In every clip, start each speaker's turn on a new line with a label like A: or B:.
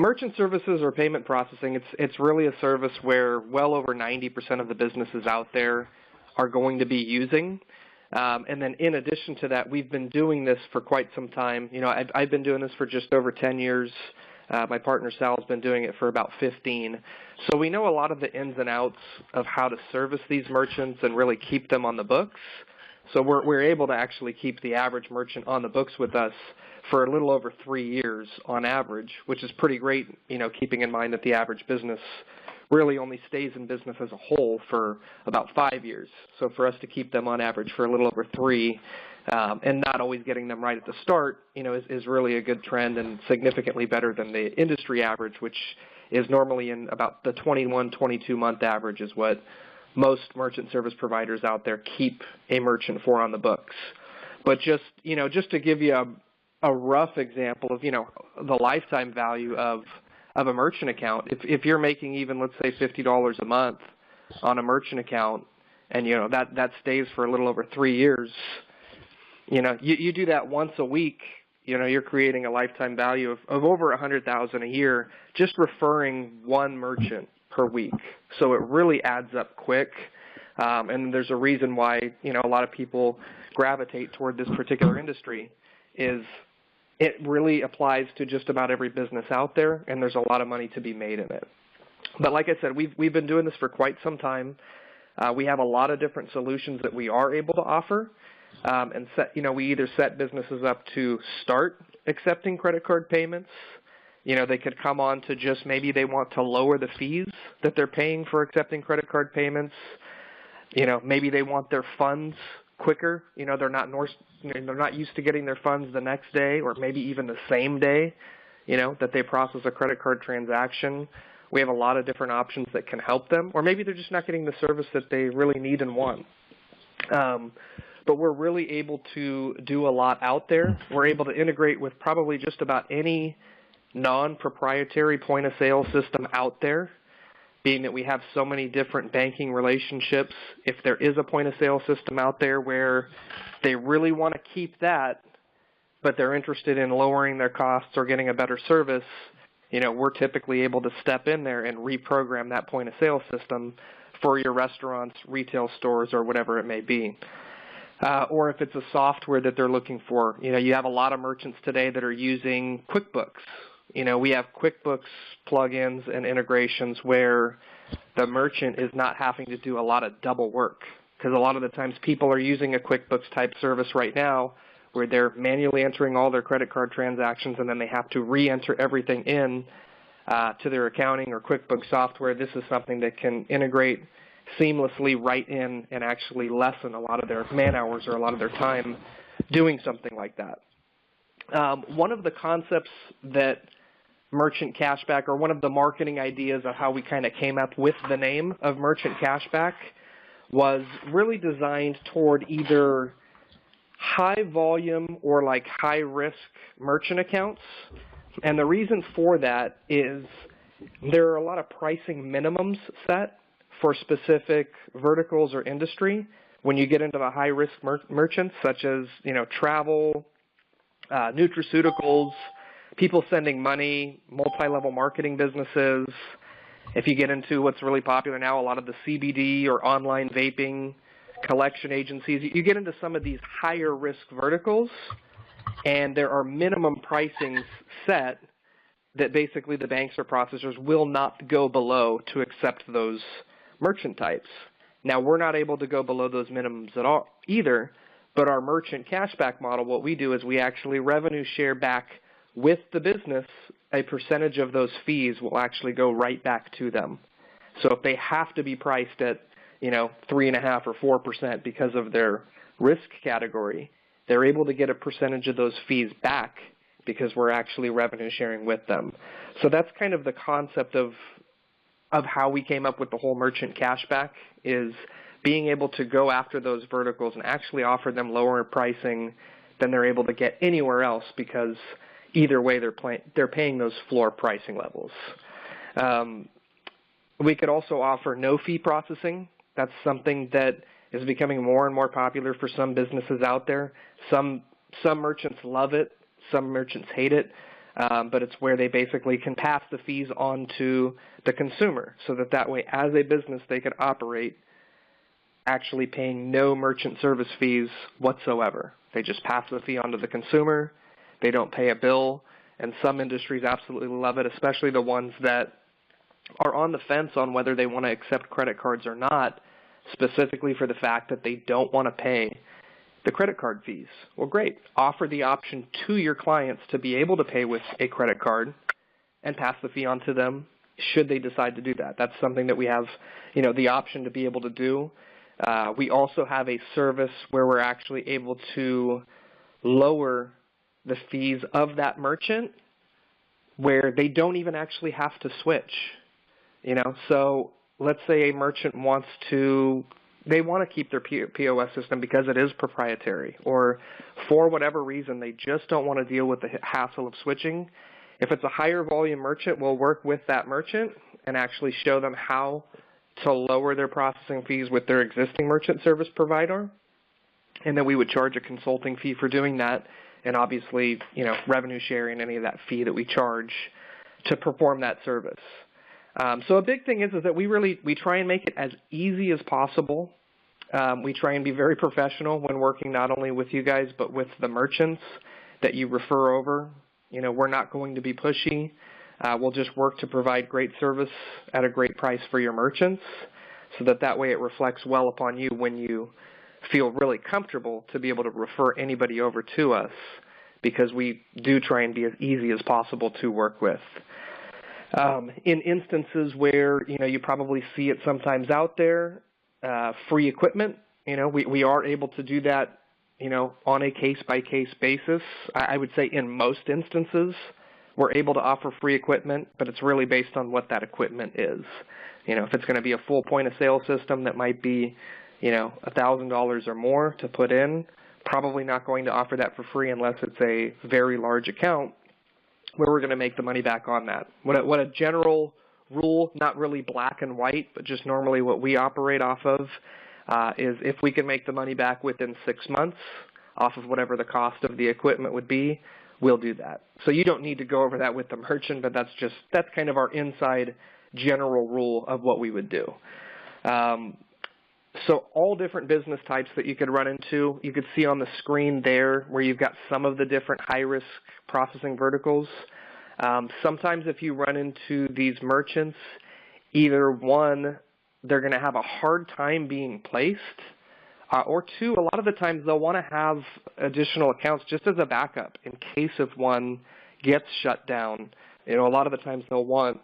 A: Merchant services or payment processing, it's really a service where well over 90% of the businesses out there are going to be using. And then in addition to that, we've been doing this for quite some time. You know, I've been doing this for just over 10 years. My partner Sal's been doing it for about 15. So we know a lot of the ins and outs of how to service these merchants and really keep them on the books. So we're able to actually keep the average merchant on the books with us for a little over 3 years on average, which is pretty great, you know, keeping in mind that the average business really only stays in business as a whole for about 5 years. So for us to keep them on average for a little over 3, and not always getting them right at the start, you know, is really a good trend and significantly better than the industry average, which is normally in about the 21, 22-month average is what most merchant service providers out there keep a merchant for on the books. But just, you know, just to give you a rough example of, you know, the lifetime value of a merchant account, if you're making even, let's say, $50 a month on a merchant account, and, you know, that stays for a little over 3 years, you know, you do that once a week, you know, you're creating a lifetime value of over $100,000 a year just referring one merchant per week. So it really adds up quick, and there's a reason why, you know, a lot of people gravitate toward this particular industry is it really applies to just about every business out there, and there's a lot of money to be made in it. But like I said, we've been doing this for quite some time. We have a lot of different solutions that we are able to offer, and you know, we either set businesses up to start accepting credit card payments. You know, they could come on to just maybe they want to lower the fees that they're paying for accepting credit card payments. You know, maybe they want their funds quicker. You know, they're not used to getting their funds the next day or maybe even the same day, you know, that they process a credit card transaction. We have a lot of different options that can help them, or maybe they're just not getting the service that they really need and want. But we're really able to do a lot out there. We're able to integrate with probably just about any non-proprietary point-of-sale system out there, being that we have so many different banking relationships. If there is a point-of-sale system out there where they really want to keep that, but they're interested in lowering their costs or getting a better service, you know, we're typically able to step in there and reprogram that point-of-sale system for your restaurants, retail stores, or whatever it may be. Or if it's a software that they're looking for, you know, you have a lot of merchants today that are using QuickBooks. You know, we have QuickBooks plugins and integrations where the merchant is not having to do a lot of double work, because a lot of the times people are using a QuickBooks type service right now where they're manually entering all their credit card transactions and then they have to re-enter everything in to their accounting or QuickBooks software. This is something that can integrate seamlessly right in and actually lessen a lot of their man hours or a lot of their time doing something like that. One of the concepts that Merchant Cashback, or one of the marketing ideas of how we kind of came up with the name of Merchant Cashback, was really designed toward either high volume or like high risk merchant accounts. And the reason for that is there are a lot of pricing minimums set for specific verticals or industry when you get into the high risk merchants, such as, you know, travel, nutraceuticals, people sending money, multi-level marketing businesses. If you get into what's really popular now, a lot of the CBD or online vaping collection agencies, you get into some of these higher risk verticals, and there are minimum pricings set that basically the banks or processors will not go below to accept those merchant types. Now, we're not able to go below those minimums at all either, but our merchant cashback model, what we do is we actually revenue share back with the business. A percentage of those fees will actually go right back to them. So if they have to be priced at, you know, 3.5% or 4% because of their risk category, they're able to get a percentage of those fees back because we're actually revenue sharing with them. So that's kind of the concept of how we came up with the whole merchant cashback, is being able to go after those verticals and actually offer them lower pricing than they're able to get anywhere else, because either way they're paying those floor pricing levels. We could also offer no fee processing. That's something that is becoming more and more popular for some businesses out there. Some merchants love it. Some merchants hate it. but it's where they basically can pass the fees on to the consumer so that way, as a business, they can operate actually paying no merchant service fees whatsoever. They just pass the fee on to the consumer. They don't pay a bill, and some industries absolutely love it, especially the ones that are on the fence on whether they want to accept credit cards or not, specifically for the fact that they don't want to pay the credit card fees. Well, great. Offer the option to your clients to be able to pay with a credit card and pass the fee on to them should they decide to do that. That's something that we have, the option to be able to do. We also have a service where we're actually able to lower the fees of that merchant where they don't even actually have to switch. So let's say a merchant wants to keep their POS system because it is proprietary, or for whatever reason they just don't want to deal with the hassle of switching. If it's a higher volume merchant, we'll work with that merchant and actually show them how to lower their processing fees with their existing merchant service provider, and then we would charge a consulting fee for doing that, and obviously, revenue sharing any of that fee that we charge to perform that service. So a big thing is that we try and make it as easy as possible. We try and be very professional when working not only with you guys but with the merchants that you refer over. We're not going to be pushy. We'll just work to provide great service at a great price for your merchants so that way it reflects well upon you when you feel really comfortable to be able to refer anybody over to us, because we do try and be as easy as possible to work with. In instances where, you probably see it sometimes out there, free equipment, we are able to do that, on a case-by-case basis. I would say in most instances, we're able to offer free equipment, but it's really based on what that equipment is. If it's going to be a full point-of-sale system that might be, $1,000 or more to put in, probably not going to offer that for free unless it's a very large account where we're going to make the money back on that. What a general rule, not really black and white, but just normally what we operate off of is if we can make the money back within 6 months off of whatever the cost of the equipment would be, we'll do that. So you don't need to go over that with the merchant, but that's kind of our inside general rule of what we would do. So all different business types that you could run into, you could see on the screen there where you've got some of the different high-risk processing verticals. Sometimes if you run into these merchants, either one, they're going to have a hard time being placed, or two, a lot of the times they'll want to have additional accounts just as a backup in case if one gets shut down. A lot of the times they'll want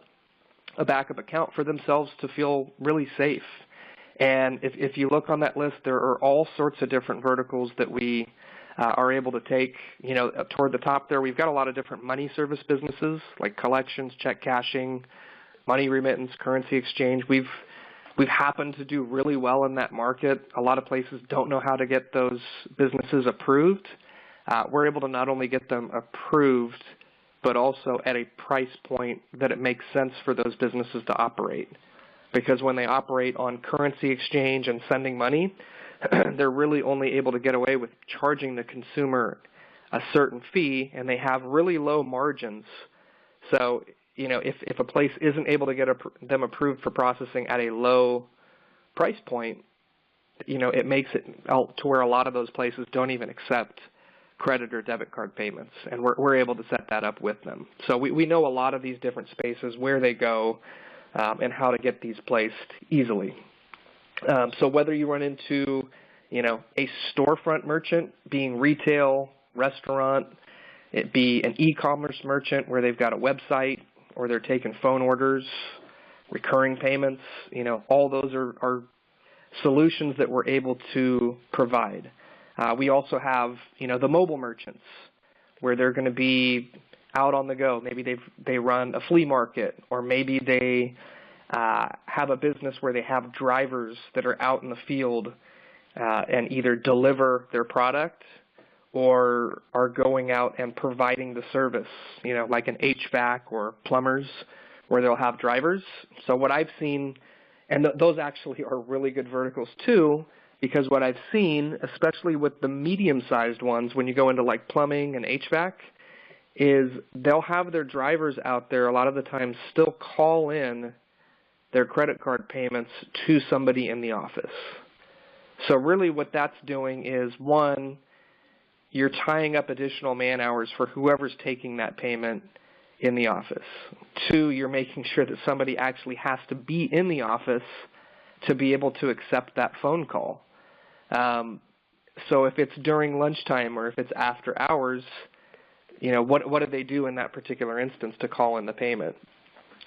A: a backup account for themselves to feel really safe. And if you look on that list, there are all sorts of different verticals that we are able to take. Toward the top there, we've got a lot of different money service businesses like collections, check cashing, money remittance, currency exchange. We've happened to do really well in that market. A lot of places don't know how to get those businesses approved. We're able to not only get them approved, but also at a price point that it makes sense for those businesses to operate. Because when they operate on currency exchange and sending money, they're really only able to get away with charging the consumer a certain fee, and they have really low margins. So, if a place isn't able to get them approved for processing at a low price point, it makes it to where a lot of those places don't even accept credit or debit card payments, and we're able to set that up with them. So we know a lot of these different spaces, where they go, and how to get these placed easily. So whether you run into, a storefront merchant, being retail, restaurant, it be an e-commerce merchant where they've got a website or they're taking phone orders, recurring payments, all those are solutions that we're able to provide. We also have, the mobile merchants where they're going to be out on the go. Maybe they run a flea market, or maybe they have a business where they have drivers that are out in the field and either deliver their product or are going out and providing the service, like an HVAC or plumbers, where they'll have drivers. So what I've seen, and those actually are really good verticals too, because what I've seen, especially with the medium-sized ones, when you go into like plumbing and HVAC, is they'll have their drivers out there a lot of the time still call in their credit card payments to somebody in the office. So really what that's doing is, one, you're tying up additional man hours for whoever's taking that payment in the office. Two, you're making sure that somebody actually has to be in the office to be able to accept that phone call. So if it's during lunchtime or if it's after hours, what do they do in that particular instance to call in the payment?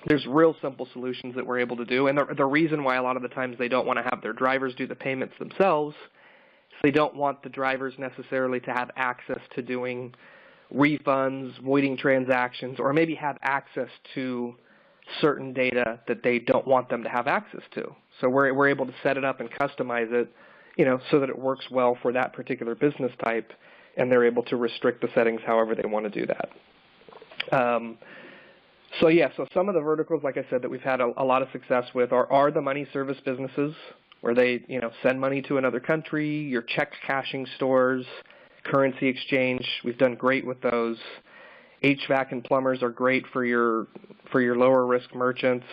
A: There's real simple solutions that we're able to do, and the reason why a lot of the times they don't want to have their drivers do the payments themselves is they don't want the drivers necessarily to have access to doing refunds, voiding transactions, or maybe have access to certain data that they don't want them to have access to. So we're able to set it up and customize it, so that it works well for that particular business type, and they're able to restrict the settings however they want to do that. So some of the verticals, like I said, that we've had a lot of success with are the money service businesses, where they send money to another country, your check cashing stores, currency exchange. We've done great with those. HVAC and plumbers are great for your lower risk merchants.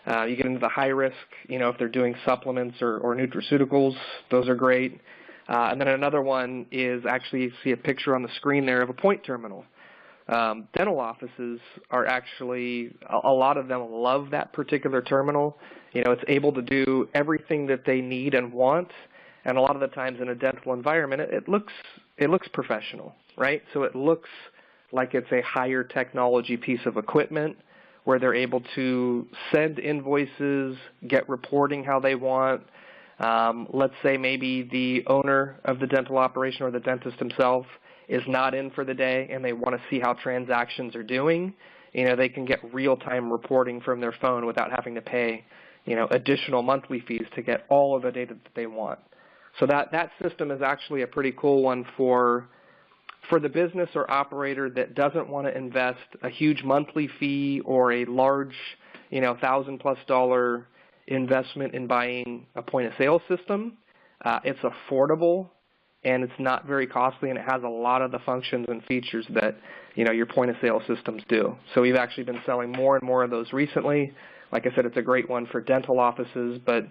A: You get into the high risk, if they're doing supplements or nutraceuticals, those are great. And then another one is, actually, you see a picture on the screen there of a point terminal. Dental offices are actually, a lot of them love that particular terminal. It's able to do everything that they need and want, and a lot of the times in a dental environment, it looks professional, right? So it looks like it's a higher technology piece of equipment where they're able to send invoices, get reporting how they want. Let's say maybe the owner of the dental operation or the dentist himself is not in for the day and they want to see how transactions are doing. They can get real-time reporting from their phone without having to pay, additional monthly fees to get all of the data that they want. So that system is actually a pretty cool one for the business or operator that doesn't want to invest a huge monthly fee or a large, $1,000+ investment in buying a point-of-sale system. It's affordable, and it's not very costly, and it has a lot of the functions and features that your point-of-sale systems do. So we've actually been selling more and more of those recently. Like I said, it's a great one for dental offices, but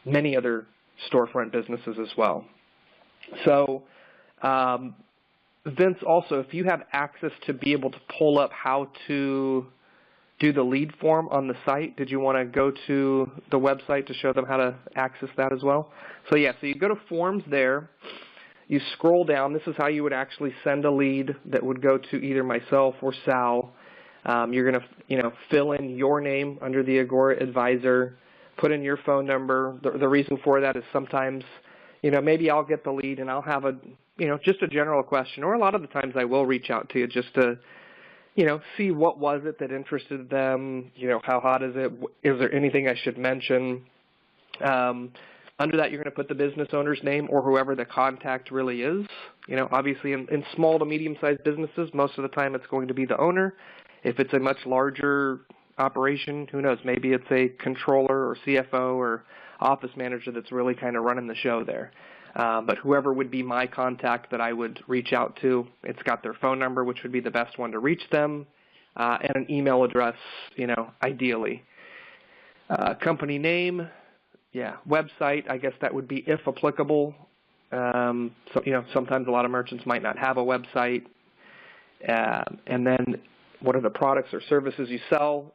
A: many other storefront businesses as well. So Vince, also, if you have access to be able to pull up how to do the lead form on the site, did you want to go to the website to show them how to access that as well? So yeah, so you go to forms there, you scroll down. This is how you would actually send a lead that would go to either myself or Sal. You're going to fill in your name under the Agora advisor, put in your phone number. The reason for that is sometimes maybe I'll get the lead and I'll have just a general question, or a lot of the times I will reach out to you just to see what was it that interested them, how hot is it, is there anything I should mention. Under that, you're going to put the business owner's name or whoever the contact really is. Obviously in small to medium-sized businesses, most of the time it's going to be the owner. If it's a much larger operation, who knows, maybe it's a controller or CFO or office manager that's really kind of running the show there. But whoever would be my contact that I would reach out to, it's got their phone number, which would be the best one to reach them, and an email address, ideally. Company name, website, I guess that would be if applicable. So, sometimes a lot of merchants might not have a website. And then what are the products or services you sell?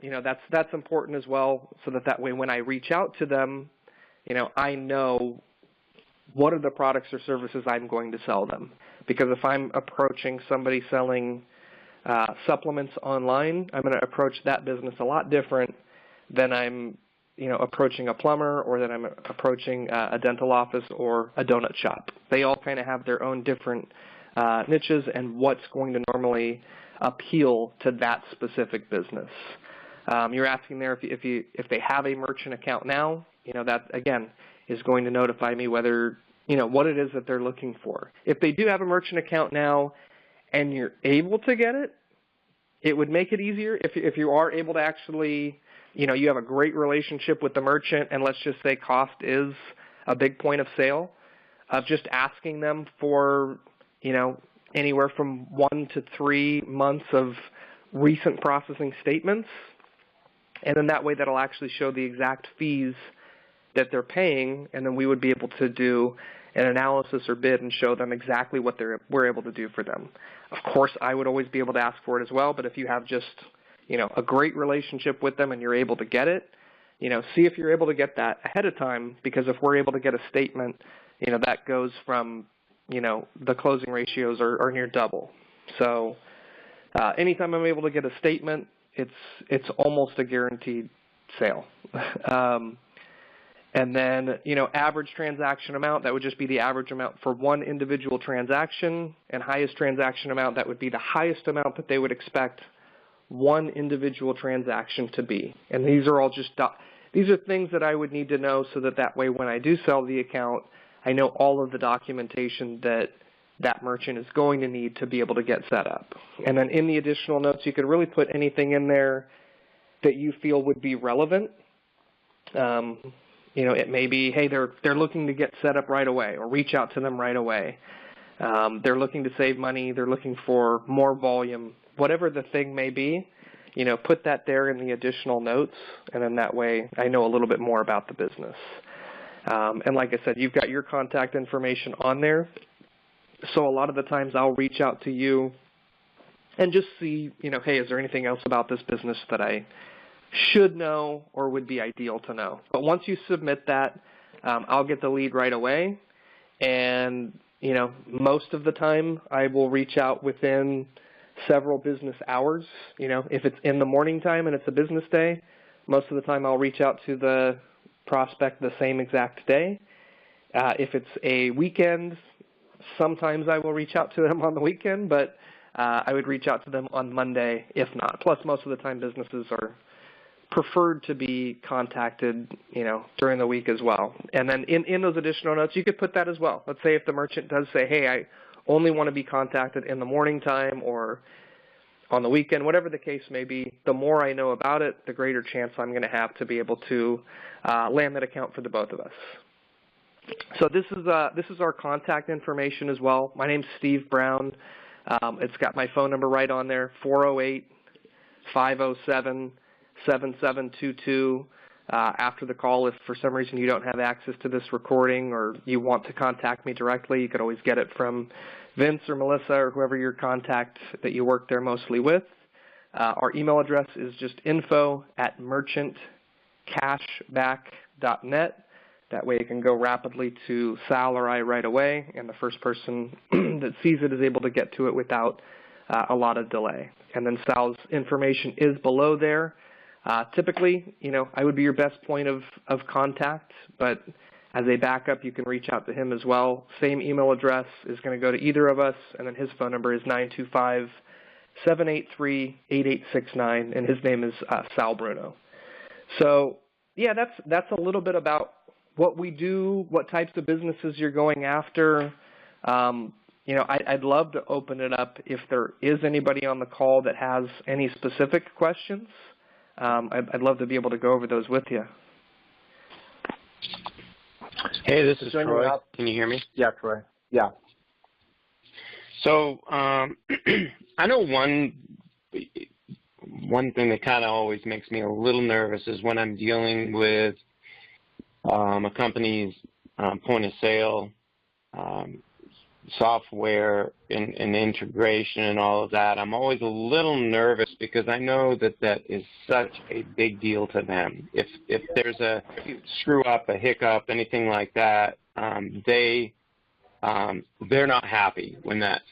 A: That's important as well, so that way when I reach out to them, I know what are the products or services I'm going to sell them. Because if I'm approaching somebody selling supplements online, I'm going to approach that business a lot different than I'm approaching a plumber, or that I'm approaching a dental office or a donut shop. They all kind of have their own different niches and what's going to normally appeal to that specific business. You're asking there if they have a merchant account now. That again is going to notify me whether what it is that they're looking for. If they do have a merchant account now and you're able to get it, it would make it easier if you are able to actually, you have a great relationship with the merchant, and let's just say cost is a big point of sale, of just asking them for, anywhere from 1 to 3 months of recent processing statements. And then that way that'll actually show the exact fees that they're paying, and then we would be able to do an analysis or bid and show them exactly what we're able to do for them. Of course, I would always be able to ask for it as well, but if you have just, a great relationship with them and you're able to get it, see if you're able to get that ahead of time, because if we're able to get a statement, that goes from, the closing ratios are near double. So anytime I'm able to get a statement, it's almost a guaranteed sale. And then, average transaction amount, that would just be the average amount for one individual transaction, and highest transaction amount, that would be the highest amount that they would expect one individual transaction to be. And these are all these are things that I would need to know so that way when I do sell the account, I know all of the documentation that merchant is going to need to be able to get set up. And then in the additional notes, you could really put anything in there that you feel would be relevant. It may be, hey, they're looking to get set up right away, or reach out to them right away. They're looking to save money. They're looking for more volume. Whatever the thing may be, put that there in the additional notes, and then that way I know a little bit more about the business. And like I said, you've got your contact information on there. So a lot of the times I'll reach out to you and just see, hey, is there anything else about this business that I should know or would be ideal to know? But once you submit that, I'll get the lead right away. And, most of the time I will reach out within several business hours. If it's in the morning time and it's a business day, most of the time I'll reach out to the prospect the same exact day. If it's a weekend, sometimes I will reach out to them on the weekend, but I would reach out to them on Monday if not. Plus, most of the time businesses are preferred to be contacted, during the week as well. And then in those additional notes, you could put that as well. Let's say if the merchant does say, hey, I only want to be contacted in the morning time or on the weekend, whatever the case may be, the more I know about it, the greater chance I'm going to have to be able to land that account for the both of us. So this is our contact information as well. My name's Steve Brown. It's got my phone number right on there, 408-507-7722. After the call, if for some reason you don't have access to this recording or you want to contact me directly, you could always get it from Vince or Melissa or whoever your contact that you work there mostly with. Our email address is just info@merchantcashback.net. That way it can go rapidly to Sal or I right away, and the first person that sees it is able to get to it without a lot of delay. And then Sal's information is below there. Typically, I would be your best point of contact, but as a backup, you can reach out to him as well. Same email address is going to go to either of us, and then his phone number is 925-783-8869, and his name is Sal Bruno. So, yeah, that's a little bit about what we do, what types of businesses you're going after. I'd love to open it up if there is anybody on the call that has any specific questions. I'd love to be able to go over those with you.
B: Hey, this is Troy. Can you hear me?
C: Yeah, Troy. Yeah.
B: So I know one thing that kind of always makes me a little nervous is when I'm dealing with a company's point of sale software and integration and all of that. I'm always a little nervous because I know that is such a big deal to them. If there's a screw up, a hiccup, anything like that, they're not happy when that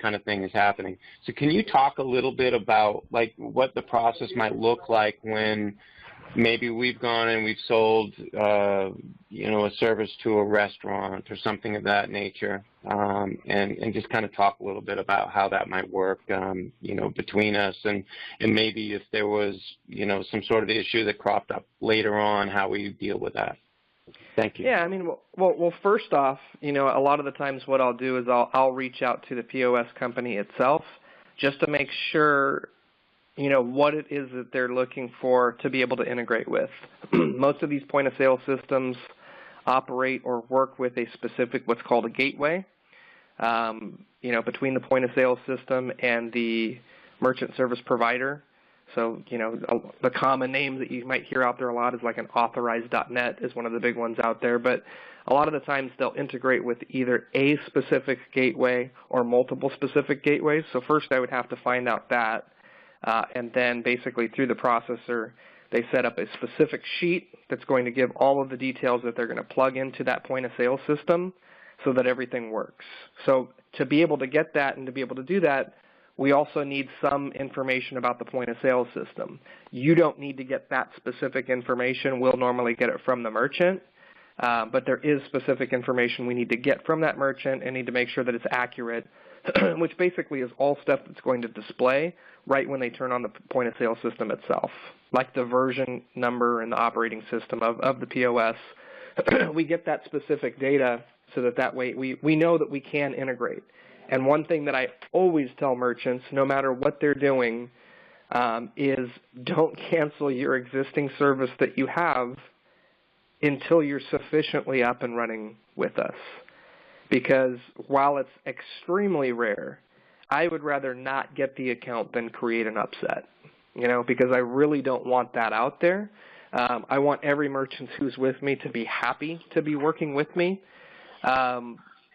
B: kind of thing is happening. So can you talk a little bit about like what the process might look like when maybe we've gone and we've sold, a service to a restaurant or something of that nature, and just kind of talk a little bit about how that might work, between us, and maybe if there was, some sort of issue that cropped up later on, how we deal with that. Thank you.
A: Yeah, well, first off, a lot of the times what I'll do is I'll reach out to the POS company itself just to make sure what it is that they're looking for to be able to integrate with. Most of these point-of-sale systems operate or work with a specific what's called a gateway. between the point of sale system and the merchant service provider. So, the common names that you might hear out there a lot is like an authorized.net is one of the big ones out there. But a lot of the times they'll integrate with either a specific gateway or multiple specific gateways. So first I would have to find out that. And then basically through the processor, they set up a specific sheet that's going to give all of the details that they're going to plug into that point of sale system so that everything works. So to be able to get that and to be able to do that, we also need some information about the point of sale system. You don't need to get that specific information. We'll normally get it from the merchant, but there is specific information we need to get from that merchant and need to make sure that it's accurate, which basically is all stuff that's going to display right when they turn on the point of sale system itself, like the version number and the operating system of the POS. We get that specific data so that way we know that we can integrate. And one thing that I always tell merchants, no matter what they're doing, is don't cancel your existing service that you have until you're sufficiently up and running with us. Because while it's extremely rare, I would rather not get the account than create an upset, because I really don't want that out there. I want every merchant who's with me to be happy to be working with me.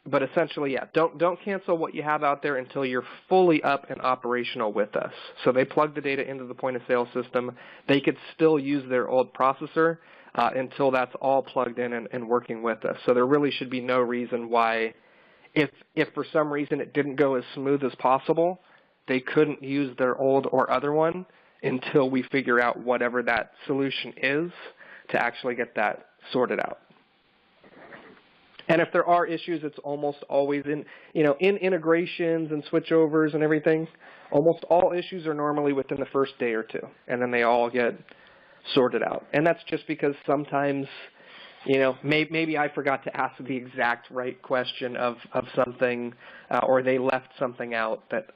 A: But essentially, yeah, don't cancel what you have out there until you're fully up and operational with us. So they plug the data into the point of sale system. They could still use their old processor until that's all plugged in and working with us. So there really should be no reason why, if for some reason it didn't go as smooth as possible, they couldn't use their old or other one until we figure out whatever that solution is to actually get that sorted out. And if there are issues, it's almost always in integrations and switchovers and everything, almost all issues are normally within the first day or two, and then they all get sorted out. And that's just because sometimes, maybe I forgot to ask the exact right question of something, or they left something out that,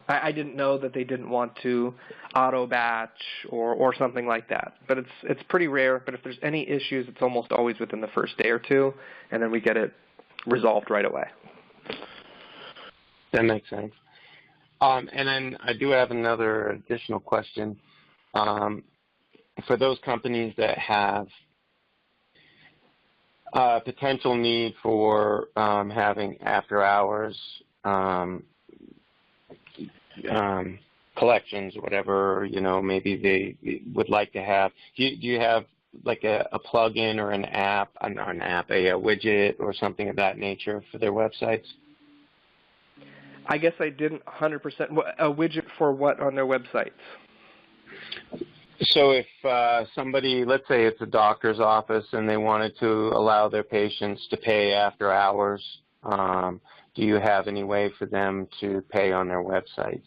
A: I didn't know that they didn't want to auto batch or something like that. But it's pretty rare. But if there's any issues, it's almost always within the first day or two, and then we get it resolved right away.
B: That makes sense. And then I do have another additional question. For those companies that have potential need for having after-hours collections or whatever, maybe they would like to have. Do you have like a plug-in or an app, a widget or something of that nature for their websites?
A: I guess I didn't 100%. A widget for what on their websites?
B: So if somebody, let's say it's a doctor's office and they wanted to allow their patients to pay after hours, do you have any way for them to pay on their websites?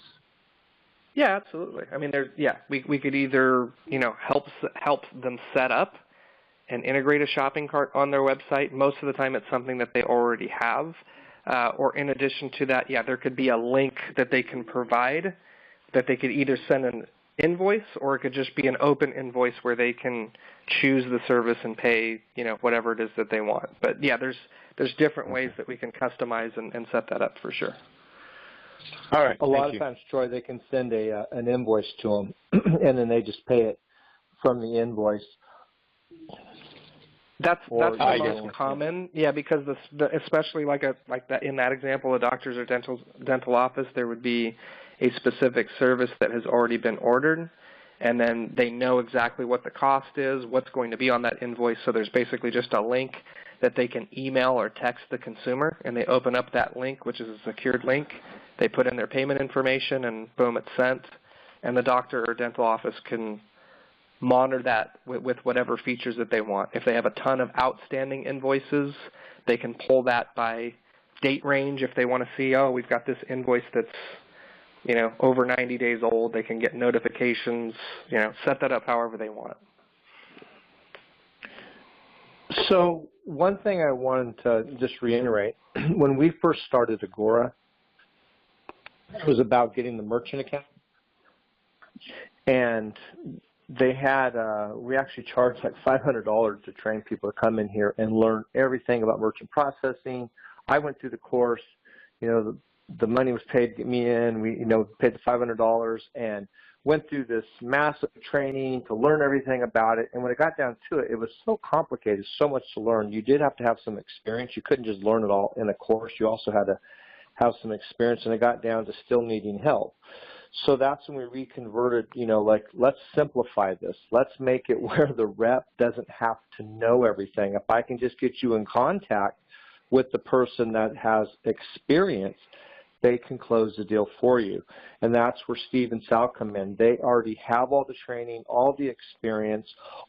A: Yeah, absolutely. I mean, we could either, help them set up and integrate a shopping cart on their website. Most of the time it's something that they already have. Or in addition to that, there could be a link that they can provide that they could either send an invoice, or it could just be an open invoice where they can choose the service and pay, whatever it is that they want. But yeah, there's different ways that we can customize and set that up for sure.
B: All right.
C: A lot of times, Troy, they can send an invoice to them, and then they just pay it from the invoice.
A: That's the most common, because especially like that in that example, a doctor's or dental office, there would be a specific service that has already been ordered, and then they know exactly what the cost is, what's going to be on that invoice. So there's basically just a link that they can email or text the consumer, and they open up that link, which is a secured link. They put in their payment information, and boom, it's sent. And the doctor or dental office can monitor that with whatever features that they want. If they have a ton of outstanding invoices, they can pull that by date range. If they want to see, we've got this invoice that's over 90 days old, they can get notifications, set that up however they want.
C: So one thing I wanted to just reiterate, when we first started Agora, it was about getting the merchant account. And they had, we actually charged like $500 to train people to come in here and learn everything about merchant processing. I went through the course, the money was paid to get me in. We, paid the $500 and went through this massive training to learn everything about it. And when it got down to it, it was so complicated, so much to learn. You did have to have some experience. You couldn't just learn it all in a course. You also had to have some experience, and it got down to still needing help. So that's when we reconverted, let's simplify this. Let's make it where the rep doesn't have to know everything. If I can just get you in contact with the person that has experience, they can close the deal for you. And that's where Steve and Sal come in. They already have all the training, all the experience.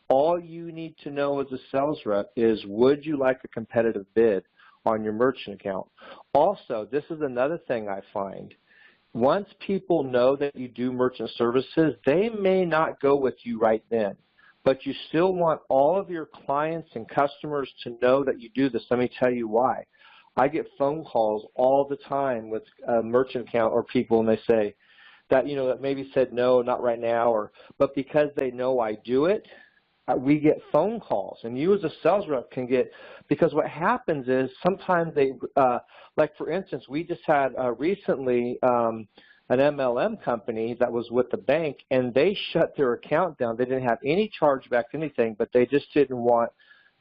C: All you need to know as a sales rep is, would you like a competitive bid on your merchant account? Also, this is another thing I find. Once people know that you do merchant services, they may not go with you right then, but you still want all of your clients and customers to know that you do this. Let me tell you why. I get phone calls all the time with a merchant account or people, and they say that, that maybe said no, not right now, but because they know I do it, we get phone calls, and you as a sales rep can get, because what happens is sometimes they, like for instance, we just had recently an MLM company that was with the bank, and they shut their account down. They didn't have any chargeback, anything, but they just didn't want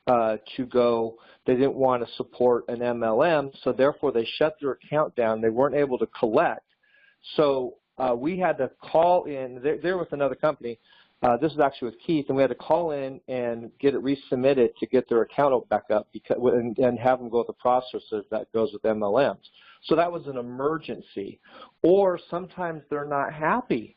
C: they didn't want to support an MLM, so therefore they shut their account down. They weren't able to collect. So we had to call in. They're with another company. This is actually with Keith, and we had to call in and get it resubmitted to get their account back up and have them go through the processes that goes with MLMs. So that was an emergency. Or sometimes they're not happy.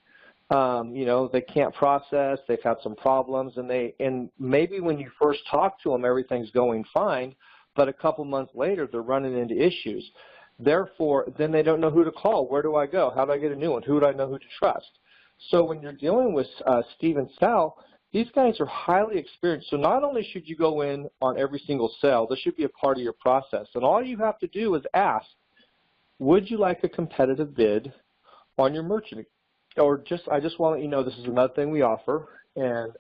C: They can't process, they've had some problems, and maybe when you first talk to them, everything's going fine, but a couple months later, they're running into issues. Therefore, then they don't know who to call. Where do I go? How do I get a new one? Who do I know who to trust? So when you're dealing with Steve and Sal, these guys are highly experienced. So not only should you go in on every single sale, this should be a part of your process. And all you have to do is ask, would you like a competitive bid on your merchant? Or I just want to let you know this is another thing we offer, and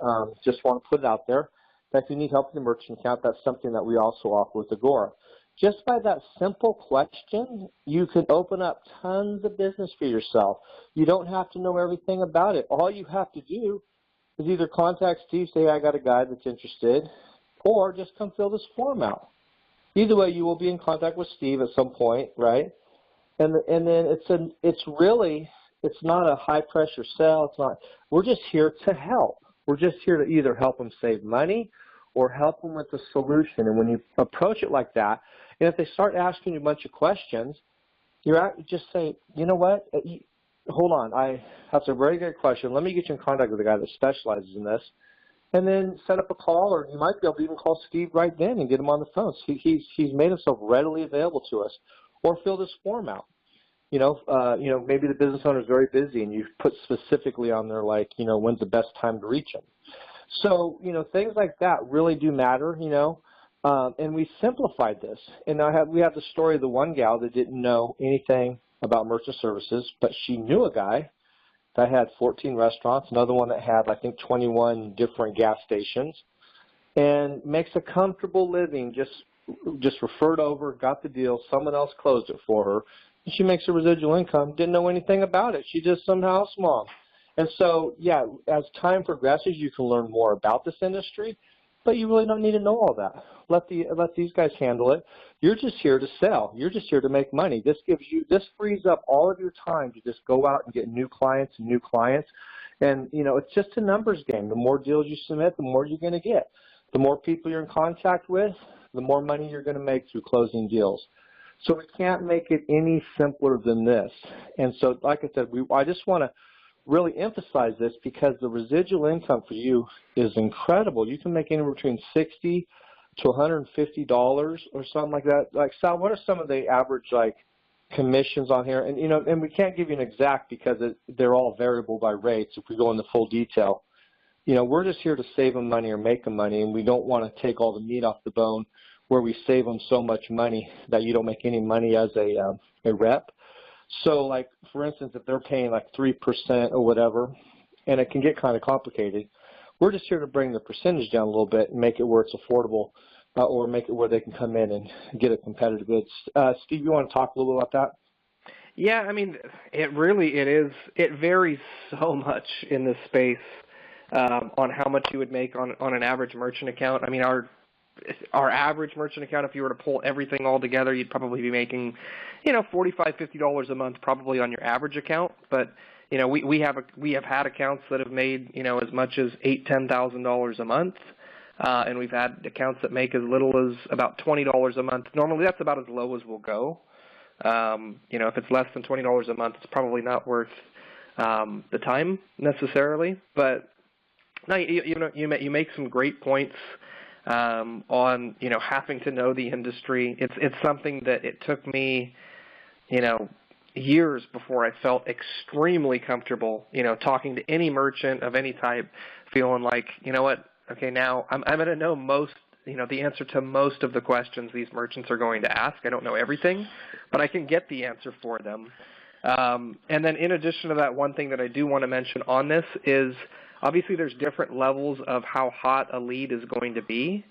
C: just want to put it out there that if you need help with the merchant account, that's something that we also offer with Agora. Just by that simple question, you can open up tons of business for yourself. You don't have to know everything about it. All you have to do is either contact Steve, say, I got a guy that's interested, or just come fill this form out. Either way, you will be in contact with Steve at some point, right? And then it's not a high-pressure sale. We're just here to help. We're just here to either help them save money or help them with the solution. And when you approach it like that, and if they start asking you a bunch of questions, just say, you know what, hold on, that's a very good question. Let me get you in contact with a guy that specializes in this. And then set up a call, or you might be able to even call Steve right then and get him on the phone. So he's made himself readily available to us. Or fill this form out. Maybe the business owner is very busy, and you put specifically on there, like, when's the best time to reach him. So, things like that really do matter, and we simplified this. And we have the story of the one gal that didn't know anything about merchant services, but she knew a guy that had 14 restaurants, another one that had, I think, 21 different gas stations, and makes a comfortable living, just referred over, got the deal, someone else closed it for her. She makes a residual income, didn't know anything about it. She just some house mom. And so, yeah, as time progresses, you can learn more about this industry, but you really don't need to know all that. Let these guys handle it. You're just here to sell. You're just here to make money. This frees up all of your time to just go out and get new clients. And, it's just a numbers game. The more deals you submit, the more you're going to get. The more people you're in contact with, the more money you're going to make through closing deals. So we can't make it any simpler than this. And so, like I said, I just want to really emphasize this because the residual income for you is incredible. You can make anywhere between $60 to $150 or something like that. Like, Sal, what are some of the average, commissions on here? And, and we can't give you an exact because they're all variable by rates if we go into full detail. We're just here to save them money or make them money, and we don't want to take all the meat off the bone where we save them so much money that you don't make any money as a rep. So, like, for instance, if they're paying like 3% or whatever, and it can get kind of complicated, we're just here to bring the percentage down a little bit and make it where it's affordable, or make it where they can come in and get a competitive bid. Steve, you want to talk a little bit about that?
A: Yeah, I mean, it is. It varies so much in this space on how much you would make on an average merchant account. I mean, our average merchant account, if you were to pull everything all together, you'd probably be making, $45-50 a month probably on your average account. But we have had accounts that have made as much as $8,000-10,000 a month. And we've had accounts that make as little as about $20 a month. Normally, that's about as low as we'll go. If it's less than $20 a month, it's probably not worth the time necessarily. But no, you make some great points on having to know the industry. It's something that it took me years before I felt extremely comfortable talking to any merchant of any type, feeling like what. Okay, now I'm going to know the answer to most of the questions these merchants are going to ask. I don't know everything, but I can get the answer for them. And then in addition to that, one thing that I do want to mention on this is obviously there's different levels of how hot a lead is going to be.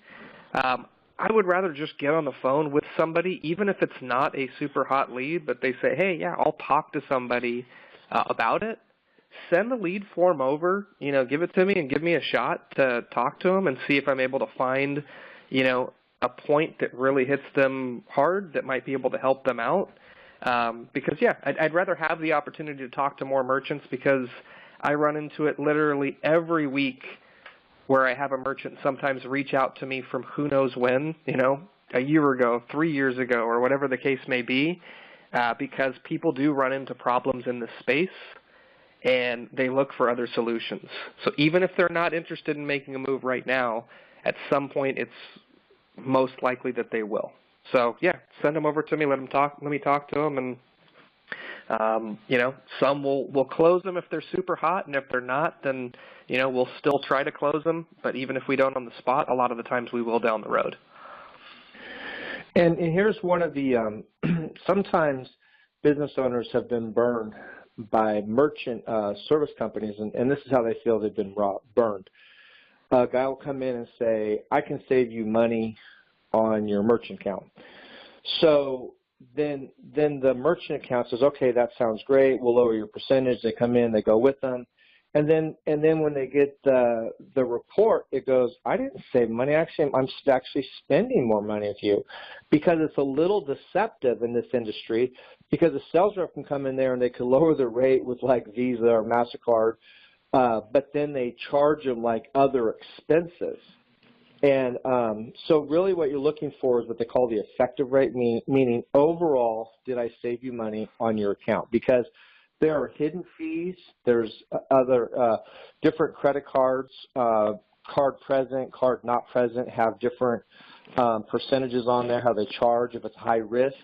A: I would rather just get on the phone with somebody, even if it's not a super hot lead, but they say, hey, yeah, I'll talk to somebody about it. Send the lead form over, give it to me and give me a shot to talk to them and see if I'm able to find, a point that really hits them hard that might be able to help them out. Because, yeah, I'd rather have the opportunity to talk to more merchants because I run into it literally every week where I have a merchant sometimes reach out to me from who knows when, a year ago, 3 years ago, or whatever the case may be, because people do run into problems in this space. And they look for other solutions. So even if they're not interested in making a move right now, at some point it's most likely that they will. So yeah, send them over to me. Let me talk to them, and some will close them if they're super hot, and if they're not, then we'll still try to close them. But even if we don't on the spot, a lot of the times we will down the road.
C: And here's one of the sometimes business owners have been burned by merchant service companies, and this is how they feel they've been burned. A guy will come in and say, I can save you money on your merchant account. So then the merchant account says, okay, that sounds great. We'll lower your percentage. They come in, they go with them. And then when they get the report, it goes, I didn't save money. Actually, I'm actually spending more money with you, because it's a little deceptive in this industry, because a sales rep can come in there and they can lower the rate with like Visa or MasterCard, but then they charge them like other expenses. And so really what you're looking for is what they call the effective rate, meaning overall, did I save you money on your account? Because there are hidden fees. There's other different credit cards, card present, card not present, have different percentages on there, how they charge if it's high risk.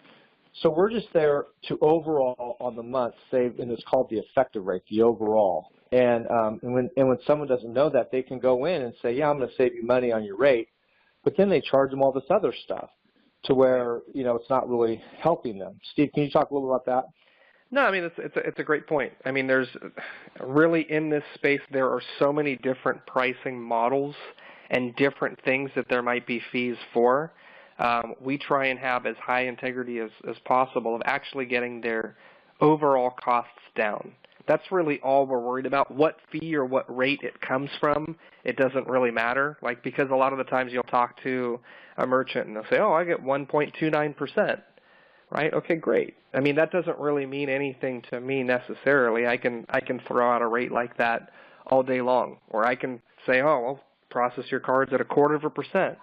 C: So we're just there to overall on the month save, and it's called the effective rate, the overall. And when someone doesn't know that, they can go in and say, yeah, I'm going to save you money on your rate, but then they charge them all this other stuff to where it's not really helping them. Steve, can you talk a little about that?
A: No, I mean, it's a great point. I mean, there's really in this space, there are so many different pricing models and different things that there might be fees for. We try and have as high integrity as possible of actually getting their overall costs down. That's really all we're worried about. What fee or what rate it comes from, it doesn't really matter. Like, because a lot of the times you'll talk to a merchant and they'll say, oh, I get 1.29%. Right? Okay, great. I mean, that doesn't really mean anything to me necessarily. I can throw out a rate like that all day long, or I can say, oh, I'll process your cards at 0.25%,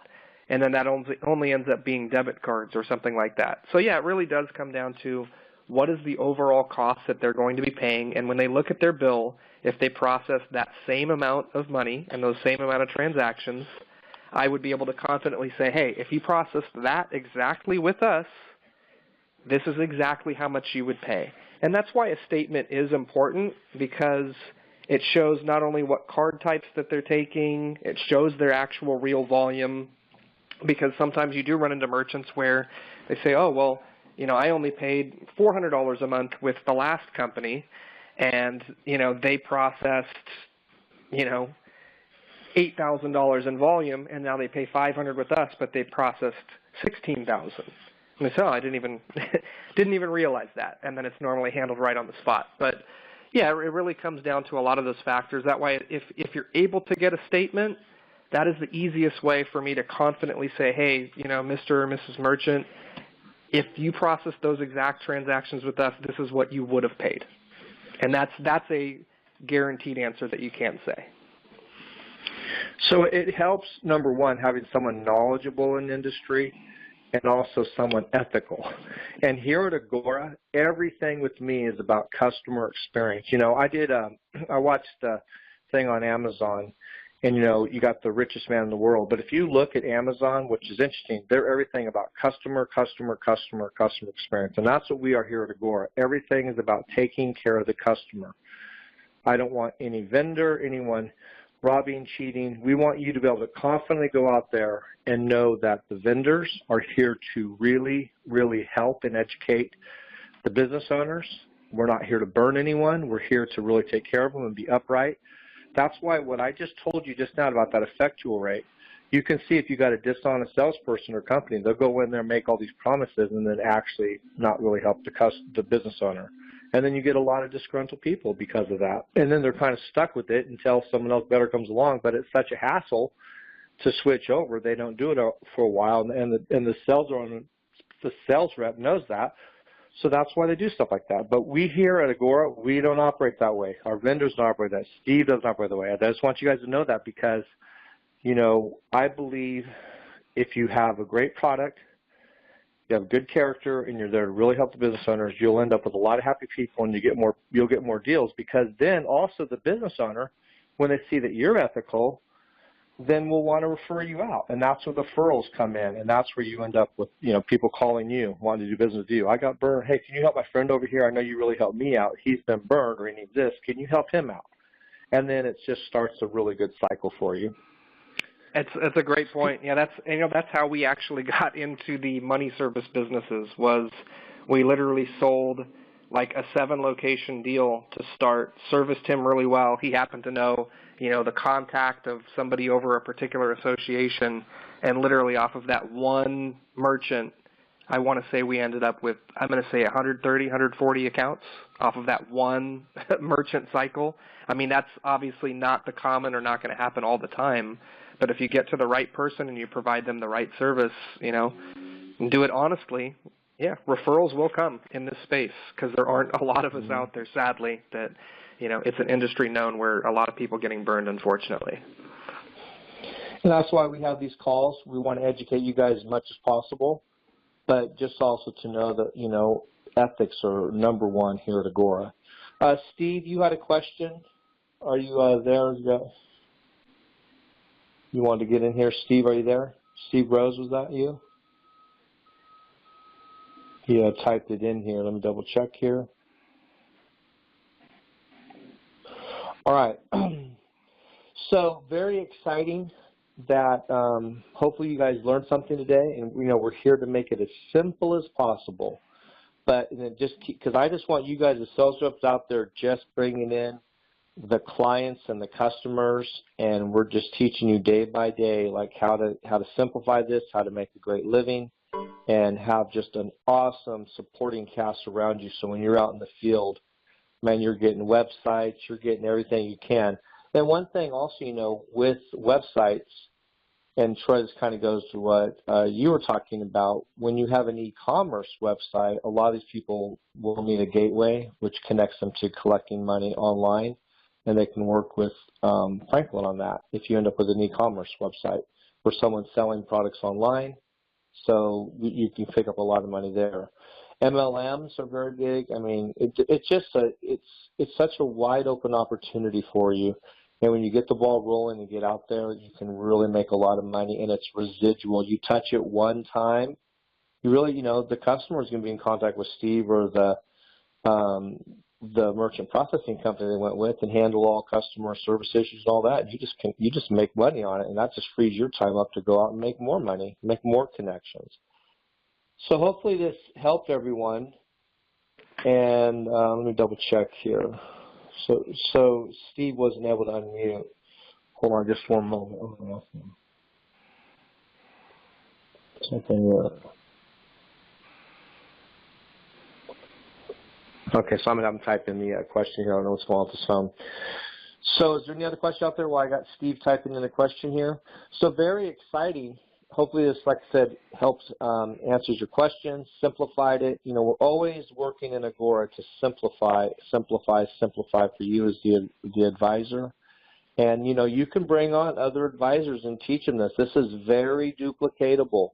A: and then that only ends up being debit cards or something like that. So yeah, it really does come down to what is the overall cost that they're going to be paying, and when they look at their bill, if they process that same amount of money and those same amount of transactions, I would be able to confidently say, hey, if you process that exactly with us, this is exactly how much you would pay. And that's why a statement is important, because it shows not only what card types that they're taking, it shows their actual real volume, because sometimes you do run into merchants where they say, oh, well, I only paid $400 a month with the last company, and, they processed, $8,000 in volume, and now they pay $500 with us, but they processed $16,000. And so I didn't even didn't even realize that, and then it's normally handled right on the spot. But yeah, it really comes down to a lot of those factors. That way, if you're able to get a statement, that is the easiest way for me to confidently say, hey, Mr. or Mrs. Merchant, if you process those exact transactions with us, this is what you would have paid. And that's a guaranteed answer that you can't say.
C: So it helps, number one, having someone knowledgeable in the industry and also someone ethical. And here at Agora, everything with me is about customer experience. I watched the thing on Amazon, and, you got the richest man in the world. But if you look at Amazon, which is interesting, they're everything about customer experience. And that's what we are here at Agora. Everything is about taking care of the customer. I don't want any vendor, anyone robbing, cheating. We want you to be able to confidently go out there and know that the vendors are here to really, really help and educate the business owners. We're not here to burn anyone. We're here to really take care of them and be upright. That's why what I just told you just now about that effectual rate, you can see if you got a dishonest salesperson or company, they'll go in there and make all these promises and then actually not really help the business owner. And then you get a lot of disgruntled people because of that. And then they're kind of stuck with it until someone else better comes along. But it's such a hassle to switch over. They don't do it for a while, and the sales rep knows that. So that's why they do stuff like that. But we here at Agora, we don't operate that way. Our vendors don't operate that way. Steve doesn't operate that way. I just want you guys to know that because, I believe if you have a great product, you have good character, and you're there to really help the business owners, you'll end up with a lot of happy people, and you'll get more deals, because then also the business owner, when they see that you're ethical, then will want to refer you out. And that's where the referrals come in, and that's where you end up with, people calling you, wanting to do business with you. I got burned. Hey, can you help my friend over here? I know you really helped me out. He's been burned, or he needs this. Can you help him out? And then it just starts a really good cycle for you.
A: It's a great point. Yeah, that's how we actually got into the money service businesses. Was we literally sold like a 7-location deal to start, serviced him really well. He happened to know, the contact of somebody over a particular association, and literally off of that one merchant, I want to say we ended up with, I'm going to say 130, 140 accounts off of that one merchant cycle. I mean, that's obviously not the common or not going to happen all the time. But if you get to the right person and you provide them the right service, and do it honestly, yeah, referrals will come in this space, because there aren't a lot of us out there, sadly, that, it's an industry known where a lot of people getting burned, unfortunately.
C: And that's why we have these calls. We want to educate you guys as much as possible, but just also to know that, ethics are number one here at Agora. Steve, you had a question. Are you there? You wanted to get in here. Steve, are you there? Steve Rose, was that you? He typed it in here. Let me double check here. All right. So very exciting that hopefully you guys learned something today. And, we're here to make it as simple as possible. But because I just want you guys as sales reps out there just bringing in the clients and the customers, and we're just teaching you day by day, like how to simplify this, how to make a great living, and have just an awesome supporting cast around you. So when you're out in the field, man, you're getting websites, you're getting everything you can. And one thing also, with websites, and Troy, this kind of goes to what you were talking about, when you have an e-commerce website, a lot of these people will need a gateway, which connects them to collecting money online. And they can work with Franklin on that if you end up with an e-commerce website where someone's selling products online. So you can pick up a lot of money there. MLMs are very big. I mean, it's such a wide open opportunity for you. And when you get the ball rolling and get out there, you can really make a lot of money, and it's residual. You touch it one time, you really, the customer is going to be in contact with Steve or the merchant processing company they went with and handle all customer service issues and all that. And you just make money on it, and that just frees your time up to go out and make more money, make more connections. So hopefully this helped everyone. And let me double check here. So Steve wasn't able to unmute. Hold on just one moment. Something. Okay, so I'm typing the question here. I don't know what's going on with this phone. So is there any other question out there while I got Steve typing in a question here? So very exciting. Hopefully this, like I said, helps answers your questions, simplified it. You know, we're always working in Agora to simplify for you as the advisor. And, you know, you can bring on other advisors and teach them this. This is very duplicatable.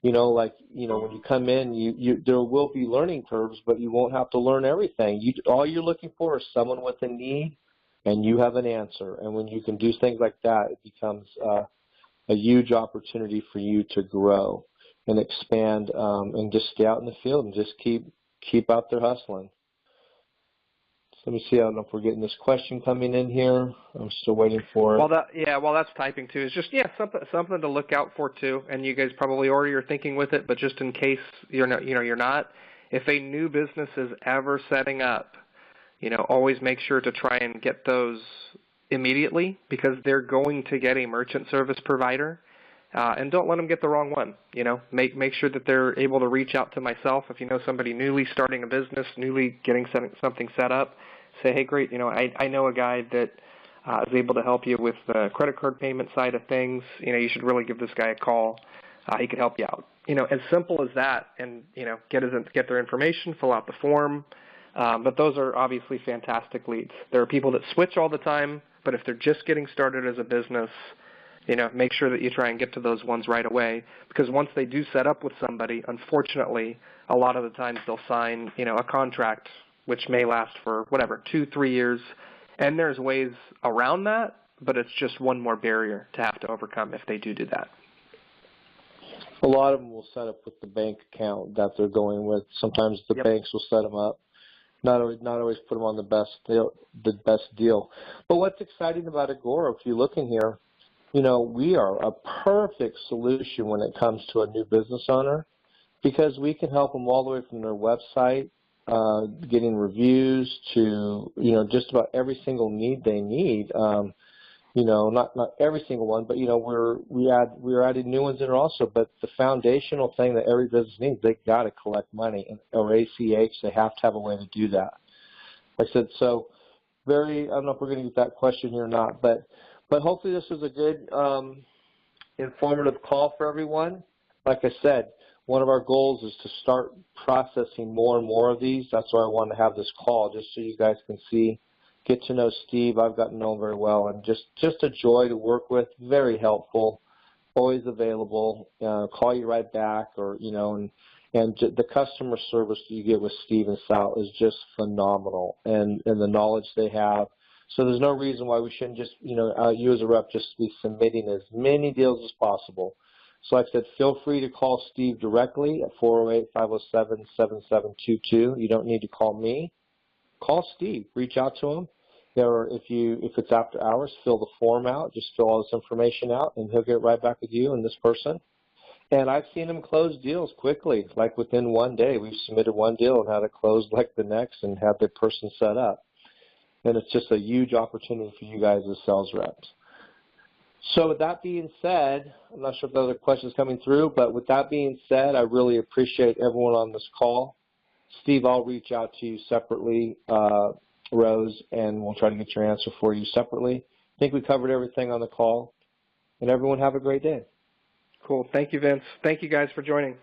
C: You know, like, you know, when you come in, there will be learning curves, but you won't have to learn everything. All you're looking for is someone with a need, and you have an answer. And when you can do things like that, it becomes a huge opportunity for you to grow and expand and just stay out in the field and just keep out there hustling. So let me see. I don't know if we're getting this question coming in here. I'm still waiting for it.
A: While that's typing too, is just something to look out for too. And you guys probably already are thinking with it, but just in case you're not. If a new business is ever setting up, you know, always make sure to try and get those immediately, because they're going to get a merchant service provider, and don't let them get the wrong one. You know, make sure that they're able to reach out to myself if you know somebody newly starting a business, newly getting something set up. Say, hey, great, you know, I know a guy that is able to help you with the credit card payment side of things. You know, you should really give this guy a call. He could help you out. You know, as simple as that, and you know, get their information, fill out the form. But those are obviously fantastic leads. There are people that switch all the time, but if they're just getting started as a business, you know, make sure that you try and get to those ones right away, because once they do set up with somebody, unfortunately, a lot of the times they'll sign, you know, a contract which may last for whatever, 2-3 years, and there's ways around that, but it's just one more barrier to have to overcome if they do that.
C: A lot of them will set up with the bank account that they're going with. Sometimes the banks will set them up. Not always put them on the best deal. But what's exciting about Agora, if you look in here, you know, we are a perfect solution when it comes to a new business owner, because we can help them all the way from their website, getting reviews, to, you know, just about every single need they need. You know, not every single one, but, you know, we're adding new ones in also. But the foundational thing that every business needs, they got to collect money, or ACH. They have to have a way to do that. Like I said, so I don't know if we're going to get that question here or not, but hopefully this was a good, informative call for everyone. Like I said, one of our goals is to start processing more and more of these. That's why I wanted to have this call, just so you guys can get to know Steve. I've gotten to know him very well, and just a joy to work with, very helpful, always available, call you right back, or, you know, and the customer service that you get with Steve and Sal is just phenomenal, and the knowledge they have. So there's no reason why we shouldn't just, you know, you as a rep, just be submitting as many deals as possible. So like I said, feel free to call Steve directly at 408-507-7722. You don't need to call me. Call Steve. Reach out to him. Or if it's after hours, fill the form out. Just fill all this information out, and he'll get right back with you and this person. And I've seen him close deals quickly, like within one day. We've submitted one deal and had it closed like the next, and had the person set up. And it's just a huge opportunity for you guys as sales reps. So with that being said, I'm not sure if the other questions coming through, but with that being said, I really appreciate everyone on this call. Steve, I'll reach out to you separately, Rose, and we'll try to get your answer for you separately. I think we covered everything on the call, and everyone have a great day.
A: Cool. Thank you, Vince. Thank you guys for joining.